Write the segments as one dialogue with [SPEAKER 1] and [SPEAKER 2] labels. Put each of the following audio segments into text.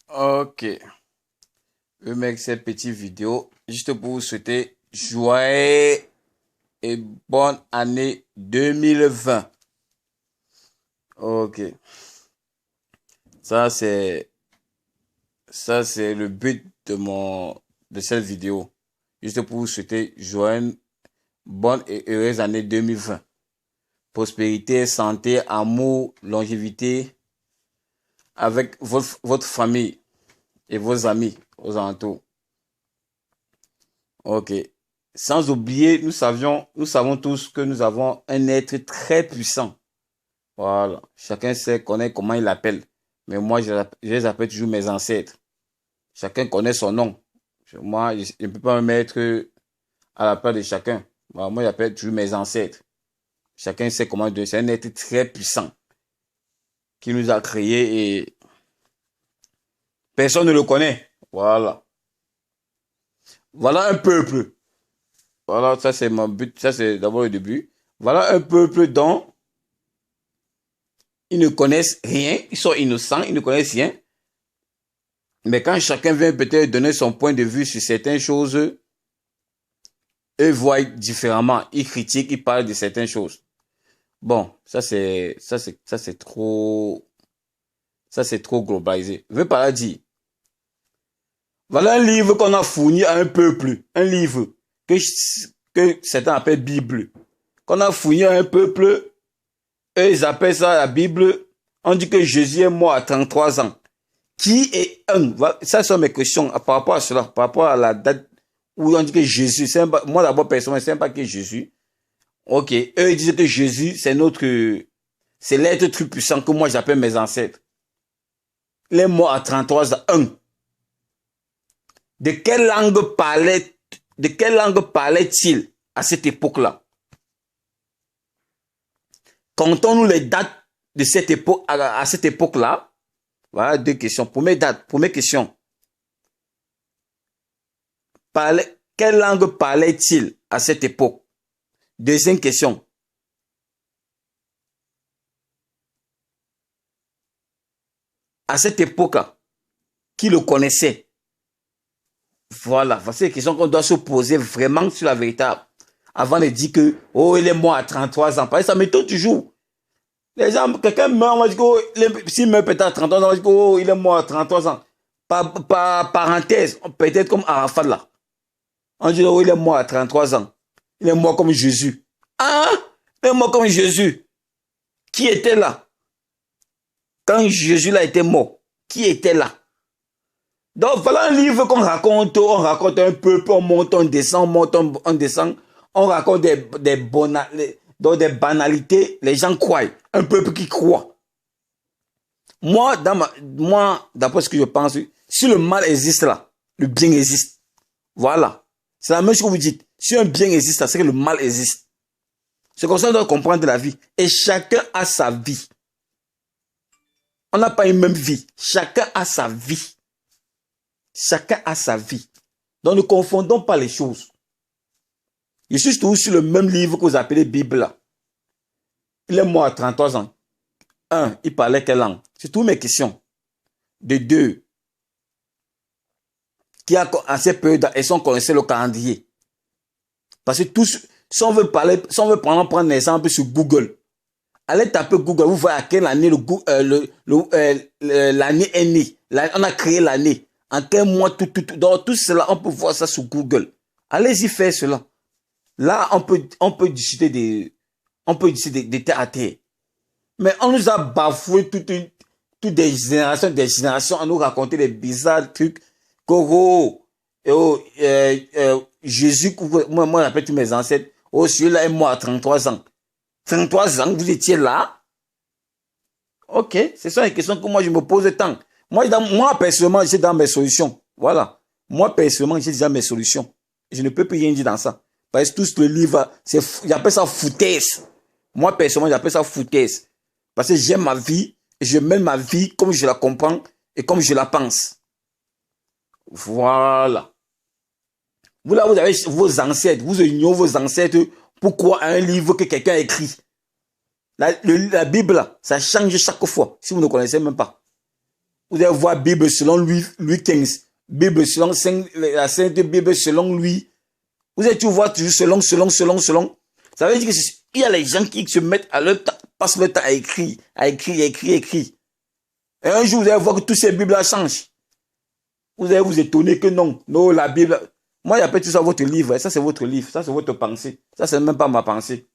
[SPEAKER 1] Ok, je vais mettre cette petite vidéo juste pour vous souhaiter joyeux et bonne année 2020. Ok, ça c'est ça c'est le but de cette vidéo. Juste pour vous souhaiter joyeuse, bonne et heureuse année 2020. Prospérité, santé, amour, longévité avec votre famille et vos amis aux alentours. Ok. Sans oublier, nous savons tous que nous avons un être très puissant. Voilà. Chacun sait, connaît comment il l'appelle. Mais moi, je les appelle toujours mes ancêtres. Chacun connaît son nom. Moi, je ne peux pas me mettre à la place de chacun. Voilà, moi, j'appelle toujours mes ancêtres. Chacun sait comment de. C'est un être très puissant qui nous a créés et personne ne le connaît. Voilà. Voilà un peuple. Voilà, ça c'est mon but. Ça c'est d'abord le début. Voilà un peuple dont ils ne connaissent rien, ils sont innocents, ils ne connaissent rien. Mais quand chacun vient peut-être donner son point de vue sur certaines choses, eux voient différemment, ils critiquent, ils parlent de certaines choses. Bon, ça c'est trop globalisé. Je veux pas dire. Voilà un livre qu'on a fourni à un peuple, un livre que, que certains appellent Bible, qu'on a fourni à un peuple, eux ils appellent ça la Bible. On dit que Jésus est mort à 33 ans. Qui est un? Ça sont mes questions par rapport à cela, par rapport à la date où on dit que Jésus, moi d'abord personnellement, je ne sais pas qui est Jésus. Ok, eux ils disent que Jésus, c'est l'être plus puissant que moi j'appelle mes ancêtres. Il est mort à 33 ans. Un. De quelle langue parlait-il à cette époque-là? Comptons-nous les dates de cette époque, à cette époque-là. Voilà deux questions. Première question. Quelle langue parlait-il à cette époque? Deuxième question. À cette époque, qui le connaissait? Voilà, c'est une question qu'on doit se poser vraiment sur la véritable. Avant de dire que, oh, il est mort à 33 ans. Parce que ça m'étonne toujours. Les gens, quelqu'un meurt, on va dire que, oh, s'il meurt peut-être à 33 ans, on va dire que, oh, il est mort à 33 ans. Par parenthèse, peut-être comme Arafat là. On dit, oh, il est mort à 33 ans. Il est mort comme Jésus. Ah, il est mort comme Jésus. Qui était là? Quand Jésus là était mort, qui était là? Donc voilà un livre qu'on raconte, on raconte un peuple, on monte, on descend, on descend, on raconte des banalités, les gens croient, un peuple qui croit. Moi, d'après ce que je pense, si le mal existe là, le bien existe. Voilà. C'est la même chose que vous dites. Si un bien existe là, c'est que le mal existe. C'est comme ça qu'on doit comprendre la vie. Et chacun a sa vie. On n'a pas une même vie. Chacun a sa vie. Chacun a sa vie. Donc ne confondons pas les choses. Je suis toujours sur le même livre que vous appelez Bible là. Il est mort à 33 ans. Un, il parlait quelle langue? C'est toutes mes questions. De deux, qui a à cette période, est-ce qu'on connaissait le calendrier? Parce que tous, si on veut prendre un exemple sur Google, allez taper Google, vous voyez à quelle année l'année est née. On a créé l'année. En quel mois, donc tout cela, on peut voir ça sur Google. Allez-y faire cela. Là, on peut discuter des terres à terre. Mais on nous a bafoué toutes des générations à nous raconter des bizarres trucs. Jésus, moi j'appelle tous mes ancêtres. Oh, celui-là est mort à 33 ans. 33 ans, vous étiez là? Ok, c'est ça une question que moi je me pose tant. Moi personnellement, j'ai dans mes solutions. Voilà. Moi, personnellement, j'ai déjà mes solutions. Je ne peux plus rien dire dans ça. Parce que tout ce livre, j'appelle ça foutaise. Moi, personnellement, j'appelle ça foutaise. Parce que j'aime ma vie, et je mène ma vie comme je la comprends et comme je la pense. Voilà. Vous là, vous avez vos ancêtres, vous ignorez vos ancêtres. Pourquoi un livre que quelqu'un a écrit? La Bible, ça change chaque fois, si vous ne connaissez même pas. Vous allez voir Bible selon Louis XV. Bible selon la Sainte Bible selon lui. Vous allez tout voir toujours selon. Ça veut dire qu'il y a les gens qui se mettent à leur temps, passent leur temps à écrire. Et un jour, vous allez voir que toutes ces Bibles-là changent. Vous allez vous étonner que non, la Bible... Moi, j'appelle tout ça votre livre. Ça, c'est votre livre. Ça, c'est votre pensée. Ça, c'est même pas ma pensée.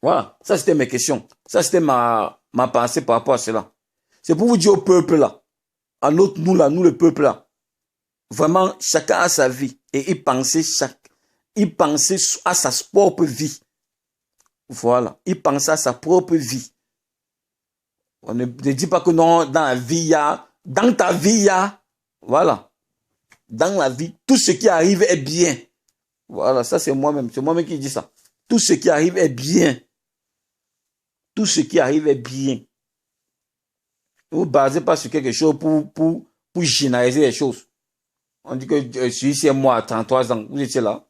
[SPEAKER 1] Voilà. Ça, c'était mes questions. Ça, c'était ma pensée par rapport à cela. C'est pour vous dire au peuple, là, à nous, le peuple, là, vraiment, chacun a sa vie. Et il pensait à sa propre vie. Voilà. Il pensait à sa propre vie. On ne dit pas que non, dans la vie, il y a... Dans ta vie, il y a... Voilà. Dans la vie, tout ce qui arrive est bien. Voilà, ça c'est moi-même. C'est moi-même qui dis ça. Tout ce qui arrive est bien. Tout ce qui arrive est bien. Ne vous basez pas sur quelque chose pour généraliser les choses. On dit que celui-ci est moi à 33 ans. Vous étiez là.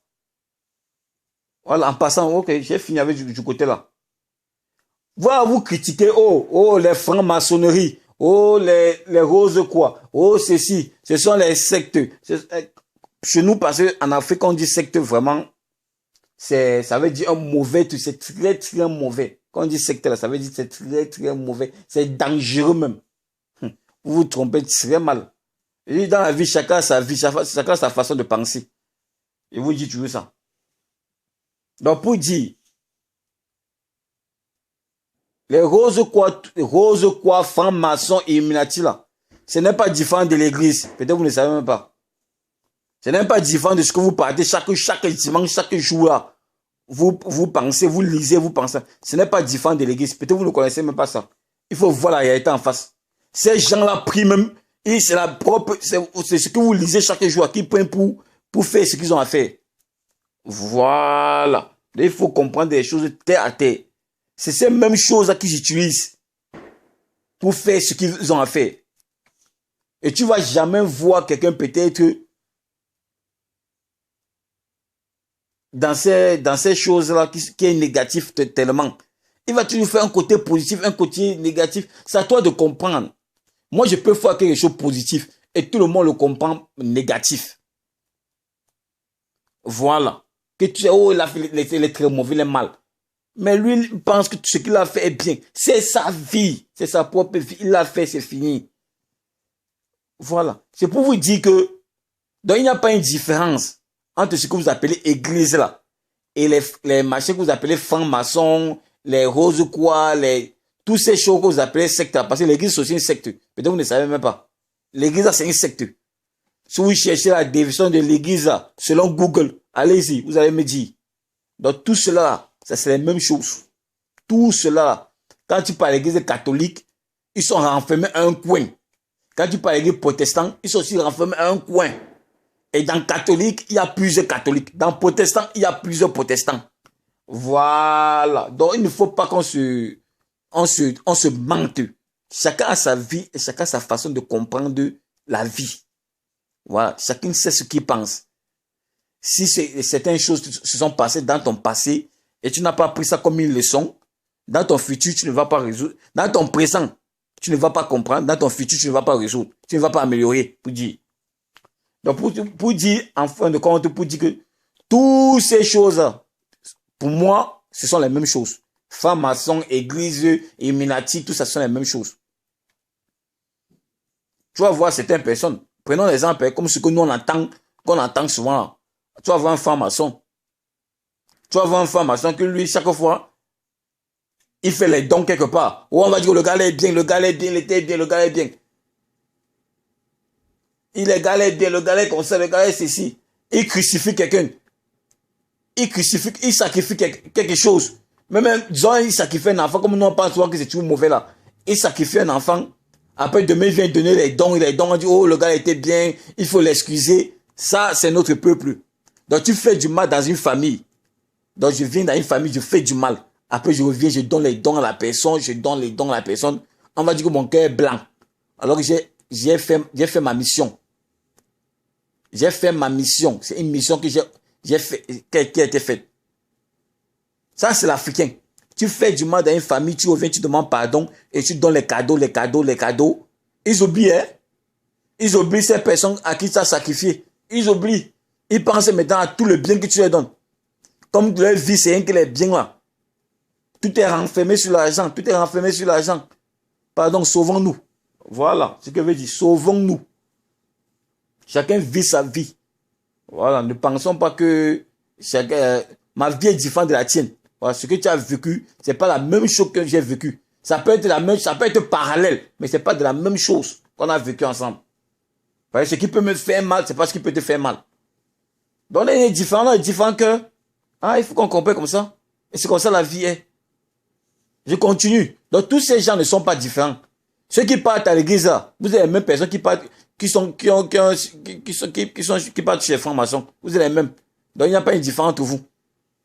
[SPEAKER 1] Voilà, en passant, ok, j'ai fini avec du côté là. Voilà, vous critiquez, les francs-maçonneries. Oh, les roses quoi. Oh, ceci. Ce sont les sectes. Chez nous, parce qu'en Afrique, on dit secte vraiment. Ça veut dire un mauvais truc. C'est très, très mauvais. Quand on dit secte, là, ça veut dire que c'est très, très mauvais. C'est dangereux même. Vous vous trompez très mal. Et dans la vie, chacun a sa vie. Chacun a sa façon de penser. Et vous dites toujours ça. Donc, pour dire, les roses quoi, francs-maçons et Illuminati là, ce n'est pas différent de l'église. Peut-être vous ne savez même pas. Ce n'est pas différent de ce que vous partez chaque dimanche, chaque jour là. Vous pensez, vous lisez, vous pensez. Ce n'est pas différent de l'église. Peut-être vous ne connaissez même pas ça. Il faut voir la réalité en face. Ces gens-là prient même, et c'est ce que vous lisez chaque jour, qui prennent pour faire ce qu'ils ont à faire. Voilà. Il faut comprendre des choses terre à terre. C'est ces mêmes choses qu'ils utilisent pour faire ce qu'ils ont à faire. Et tu ne vas jamais voir quelqu'un peut-être dans ces choses-là qui est négatif tellement. Il va toujours faire un côté positif, un côté négatif. C'est à toi de comprendre. Moi, je peux faire quelque chose de positif et tout le monde le comprend négatif. Voilà. Que tu sais, il a fait les très mauvais, les mal. Mais lui, il pense que ce qu'il a fait est bien. C'est sa vie. C'est sa propre vie. Il l'a fait, c'est fini. Voilà. C'est pour vous dire que, donc il n'y a pas une différence entre ce que vous appelez église là et les machins que vous appelez francs-maçons, les roses quoi, toutes ces choses que vous appelez secte. Parce que l'église c'est aussi une secte. Peut-être vous ne savez même pas. L'église c'est une secte. Si vous cherchez la définition de l'église selon Google, allez-y, vous allez me dire. Donc tout cela, ça c'est les mêmes choses. Tout cela, quand tu parles de l'église catholique, ils sont renfermés à un coin. Quand tu parles de l'église protestante, ils sont aussi renfermés à un coin. Et dans catholique, il y a plusieurs catholiques. Dans protestant, il y a plusieurs protestants. Voilà. Donc il ne faut pas qu'on se mente. Chacun a sa vie et chacun a sa façon de comprendre la vie. Voilà. Chacun sait ce qu'il pense. Si certaines choses se sont passées dans ton passé et tu n'as pas pris ça comme une leçon, dans ton futur, tu ne vas pas résoudre. Dans ton présent, tu ne vas pas comprendre. Dans ton futur, tu ne vas pas résoudre. Tu ne vas pas améliorer, pour dire. Donc, pour dire, en fin de compte, pour dire que toutes ces choses, pour moi, ce sont les mêmes choses. Francs-maçons, église, Illuminati, tout ça, ce sont les mêmes choses. Tu vas voir certaines personnes. Prenons l'exemple, comme ce que nous, qu'on entend souvent. Tu vas voir un franc-maçon. Tu vas voir un franc-maçon que lui, chaque fois, il fait les dons quelque part. Ou on va dire, le gars est bien, le gars est bien, il était bien, le gars est bien. Il est galère bien, le gars est comme ça, le gars est ceci. Il crucifie quelqu'un. Il sacrifie quelque chose. Même, disons, il sacrifie un enfant, comme nous on pense souvent que c'est tout mauvais là. Il sacrifie un enfant. Après, demain, il vient donner les dons, on dit, oh, le gars était bien, il faut l'excuser. Ça, c'est notre peuple. Donc, tu fais du mal dans une famille. Donc, je viens dans une famille, je fais du mal. Après, je reviens, je donne les dons à la personne, On va dire que mon cœur est blanc. Alors que j'ai fait ma mission. J'ai fait ma mission. C'est une mission que j'ai fait, qui a été faite. Ça, c'est l'Africain. Tu fais du mal dans une famille, tu reviens, tu demandes pardon et tu donnes les cadeaux. Ils oublient, hein? Ils oublient ces personnes à qui tu as sacrifié. Ils oublient. Ils pensent maintenant à tout le bien que tu leur donnes. Comme leur vie, c'est rien que les biens là. Tout est renfermé sur l'argent. Tout est renfermé sur l'argent. Pardon, sauvons-nous. Voilà ce que veut dire. Sauvons-nous. Chacun vit sa vie. Voilà, ne pensons pas que ma vie est différente de la tienne. Voilà, ce que tu as vécu, c'est pas la même chose que j'ai vécu. Ça peut être la même, ça peut être parallèle, mais c'est pas de la même chose qu'on a vécu ensemble. Voilà, ce qui peut me faire mal, c'est pas ce qui peut te faire mal. Donc, on est différent que, il faut qu'on comprenne comme ça. Et c'est comme ça la vie est. Je continue. Donc, tous ces gens ne sont pas différents. Ceux qui partent à l'église là, vous avez les mêmes personnes qui partent, qui partent chez les francs-maçons. Vous avez les mêmes. Donc, il n'y a pas une différence entre vous.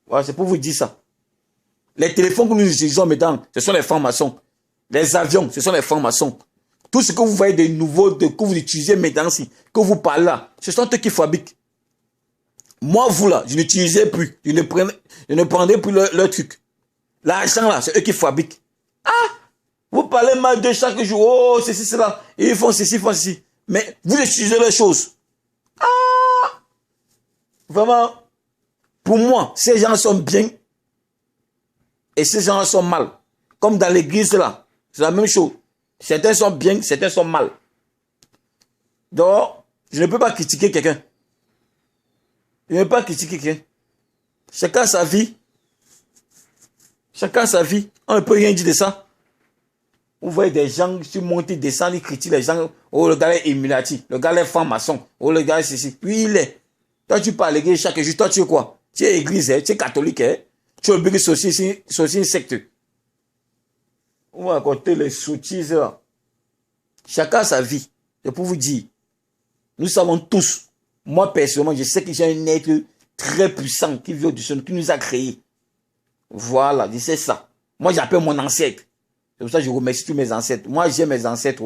[SPEAKER 1] Voilà, c'est pour vous dire ça. Les téléphones que nous utilisons maintenant, ce sont les francs-maçons. Les avions, ce sont les francs-maçons. Tout ce que vous voyez de nouveau, que vous utilisez maintenant, que vous parlez là, ce sont eux qui fabriquent. Moi, vous là, je n'utilisais plus. Je ne prendrai plus leur truc. L'argent là, c'est eux qui fabriquent. Vous parlez mal de chaque jour. Oh, ceci, cela. Ils font ceci, ils font ceci. Mais vous utilisez les choses. Vraiment, pour moi, ces gens sont bien et ces gens sont mal. Comme dans l'église là, c'est la même chose. Certains sont bien, certains sont mal. Donc, je ne peux pas critiquer quelqu'un. Je ne peux pas critiquer quelqu'un. Chacun a sa vie. Chacun a sa vie. On ne peut rien dire de ça. Vous voyez des gens qui montent, descendent, ils critiquent les gens. Oh, le gars est Illuminati. Le gars est franc-maçon. Oh, le gars est ceci. Oui, il est. Toi, tu parles à l'église chaque jour. Toi, tu es quoi? Tu es église, hein? Tu es catholique. Hein? Tu es obligé de c'est une secte. On va raconter les sottises là. Chacun a sa vie. C'est pour vous dire. Nous savons tous. Moi, personnellement, je sais que j'ai un être très puissant qui vit au-dessus, qui nous a créés. Voilà, je sais ça. Moi, j'appelle mon ancêtre. C'est pour ça que je remercie tous mes ancêtres. Moi, j'ai mes ancêtres.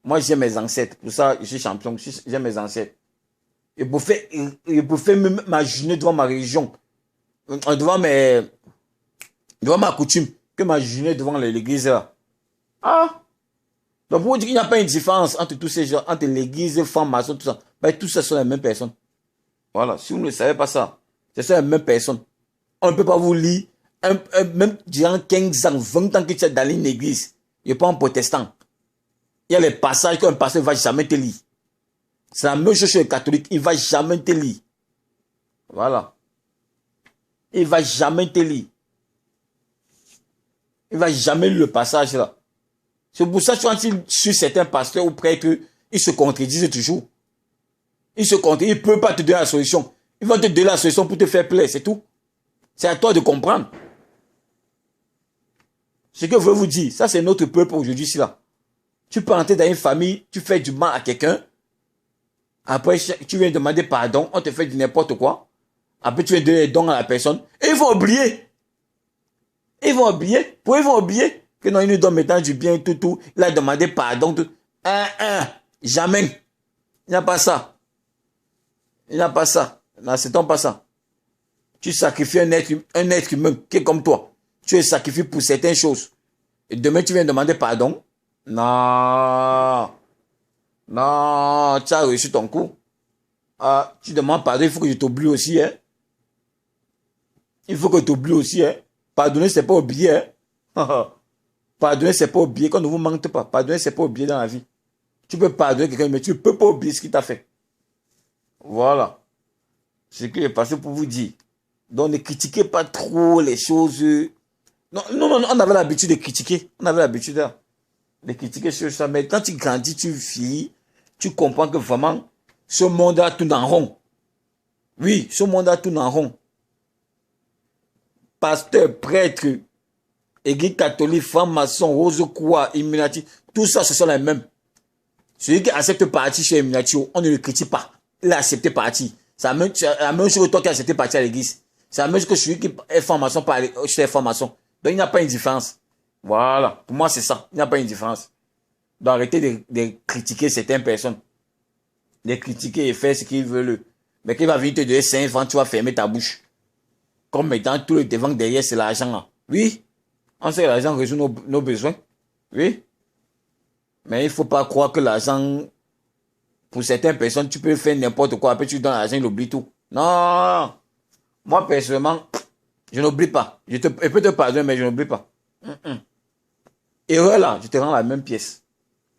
[SPEAKER 1] Moi, j'ai mes ancêtres. Pour ça, je suis champion. J'ai mes ancêtres. Et pour faire m'imaginer devant ma religion, devant ma coutume, que m'imaginer devant l'église là. Donc, pour vous dire qu'il n'y a pas une différence entre tous ces gens, entre l'église, les francs-maçons, tout ça. Ben, tout ça sont les mêmes personnes. Voilà. Si vous ne savez pas ça, ce sont les mêmes personnes. On ne peut pas vous lire, même durant 15 ans, 20 ans que tu es dans une église, il n'est pas un protestant. Il y a les passages qu'un pasteur ne va jamais te lire. C'est la même chose chez les catholiques, il ne va jamais te lire. Voilà. Il ne va jamais te lire. Il ne va jamais lire le passage là. C'est pour ça que quand il suit certains pasteurs ou prêtres, ils se contredisent toujours. Ils se contredisent, ils ne peuvent pas te donner la solution. Ils vont te donner la solution pour te faire plaisir, c'est tout. C'est à toi de comprendre. Ce que je veux vous dire, ça c'est notre peuple aujourd'hui, c'est là. Tu peux entrer dans une famille, tu fais du mal à quelqu'un. Après, tu viens demander pardon, on te fait du n'importe quoi. Après, tu viens donner des dons à la personne. Et ils vont oublier. Ils vont oublier. Pourquoi ils vont oublier? Que non, il nous donne maintenant du bien, tout. Il a demandé pardon, tout. Jamais. Il n'y a pas ça. Il n'y a pas ça. N'acceptons pas ça. Tu sacrifies un être humain qui est comme toi. Tu es sacrifié pour certaines choses. Et demain, tu viens demander pardon. Non. Non, tu as reçu ton coup. Tu demandes pardon, il faut que je t'oublie aussi. Hein. Il faut que tu t'oublies aussi. Hein. Pardonner, c'est pas oublier. Hein. Pardonner, c'est pas oublier. Quand on ne vous mente pas. Pardonner, c'est pas oublier dans la vie. Tu peux pardonner quelqu'un, mais tu ne peux pas oublier ce qu'il t'a fait. Voilà. C'est ce qui est passé pour vous dire. Donc, ne critiquez pas trop les choses. Non, on avait l'habitude de critiquer. On avait l'habitude de critiquer sur ça. Mais quand tu grandis, tu vis, tu comprends que vraiment, ce monde-là tourne en rond. Oui, ce monde-là tourne en rond. Pasteur, prêtre, église catholique, franc-maçon, rose-croix, Illuminati, tout ça, ce sont les mêmes. Celui qui accepte partie chez Illuminati, on ne le critique pas. Il a accepté partie. C'est la même chose que toi qui as accepté partie à l'église. C'est la même chose que celui qui est franc-maçon chez les francs-maçons. Donc, il n'y a pas une différence. Voilà. Pour moi, c'est ça. Il n'y a pas une différence. Donc, arrêtez de critiquer certaines personnes. De critiquer et faire ce qu'ils veulent. Mais qu'il va venir te donner 5 francs, tu vas fermer ta bouche. Comme maintenant, tout le devant derrière, c'est l'argent. Oui. On sait que l'argent résout nos besoins. Oui. Mais il ne faut pas croire que l'argent, pour certaines personnes, tu peux faire n'importe quoi. Après, tu donnes l'argent, il oublie tout. Non. Moi, personnellement, je n'oublie pas. Je peux te pardonner, mais je n'oublie pas. Heureux là, je te rends la même pièce.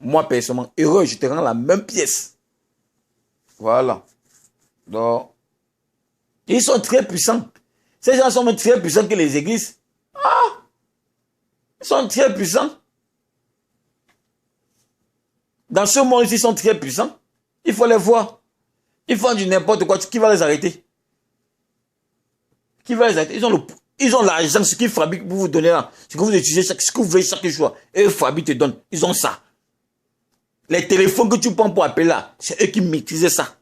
[SPEAKER 1] Moi, personnellement, heureux, je te rends la même pièce. Voilà. Donc, ils sont très puissants. Ces gens sont même très puissants que les églises. Ah! Ils sont très puissants. Dans ce monde, ils sont très puissants. Il faut les voir. Ils font du n'importe quoi. Qui va les arrêter? Qui va les arrêter? Ils ont l'argent, ce qu'ils fabriquent pour vous donner là. Ce que vous utilisez, ce que vous voulez chaque jour. Et eux fabriquent, te donnent. Ils ont ça. Les téléphones que tu prends pour appeler là, c'est eux qui maîtrisaient ça.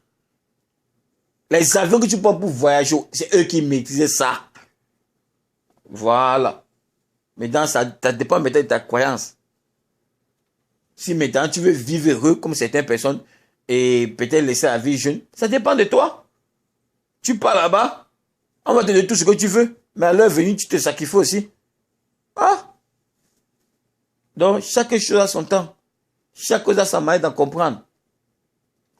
[SPEAKER 1] Les avions que tu prends pour voyager, c'est eux qui maîtrisaient ça. Voilà. Maintenant, ça dépend maintenant de ta croyance. Si maintenant tu veux vivre heureux comme certaines personnes et peut-être laisser la vie jeune, ça dépend de toi. Tu pars là-bas, on va te donner tout ce que tu veux, mais à l'heure venue, tu te sacrifies aussi. Ah! Donc, chaque chose a son temps. Chaque chose a sa manière d'en comprendre.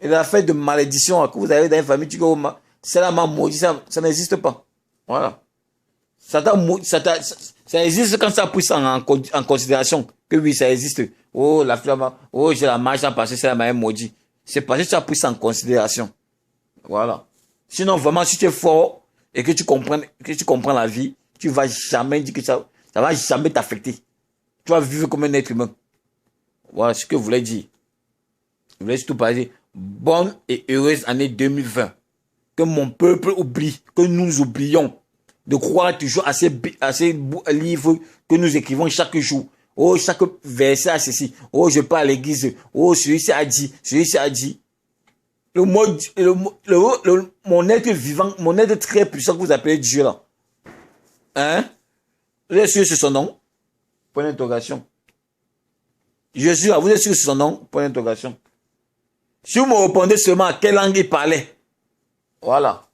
[SPEAKER 1] Et l'affaire de malédiction que vous avez dans une famille, tu dis, oh, c'est là ma maudit, ça n'existe pas. Voilà. Ça existe quand ça pousse en considération. Que oui, ça existe. Oh, la flamme, oh, j'ai la marche à passer, c'est la manière maudite. C'est parce que ça pousse en considération. Voilà. Sinon, vraiment, si tu es fort et que tu comprends la vie, tu vas jamais dire que ça va jamais t'affecter. Tu vas vivre comme un être humain. Voilà ce que je voulais dire. Je voulais surtout parler. Bonne et heureuse année 2020. Que mon peuple oublie, que nous oublions de croire toujours à ces livres que nous écrivons chaque jour. Oh, chaque verset a ceci. Oh, je pars à l'église. Oh, celui-ci a dit. Celui-ci a dit. Mon être vivant, mon être très puissant que vous appelez Dieu là. Hein? Vous êtes sûr sur son nom? Point d'interrogation. Je suis là, vous êtes sûr sur son nom? Point d'interrogation. Si vous me répondez seulement à quelle langue il parlait. Voilà.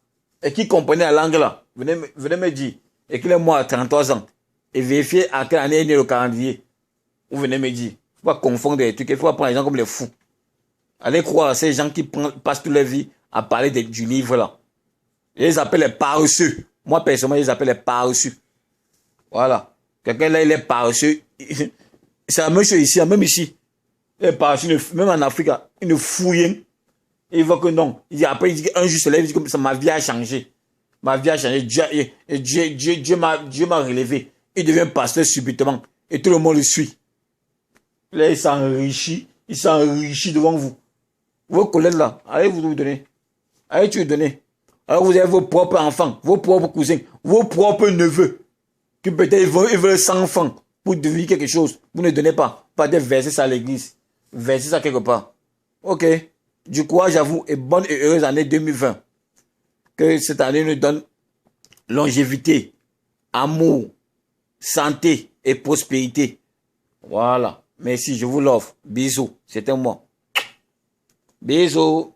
[SPEAKER 1] Et qui comprenait la langue là. Venez me dire. Et qu'il est mort à 33 ans. Et vérifiez à quelle année est né le calendrier. Vous venez me dire. Il ne faut pas confondre les trucs. Il faut pas prendre les gens comme les fous. Allez croire à ces gens qui passent toute leur vie à parler du livre là. Ils les appellent les paresseux. Moi, personnellement, ils les appellent les paresseux. Voilà. Quelqu'un là, il est paresseux. C'est la même chose ici, même ici. Les paresseux, même en Afrique, ils ne fouillent rien. Il voit que non. Après, il dit qu'un jour se lève, il dit que ma vie a changé. Ma vie a changé. Dieu m'a relevé. Il devient pasteur subitement. Et tout le monde le suit. Là, il s'enrichit. Il s'enrichit devant vous. Vos collègues là, allez vous donner. Allez tu lui donner. Alors vous avez vos propres enfants, vos propres cousins, vos propres neveux. Que peut-être ils veulent 100 enfants pour devenir quelque chose. Vous ne donnez pas. Pas de verser ça à l'église. Verser ça quelque part. Ok. Du courage à vous et bonne et heureuse année 2020. Que cette année nous donne longévité, amour, santé et prospérité. Voilà. Merci, je vous l'offre. Bisous. C'était moi. Bisous.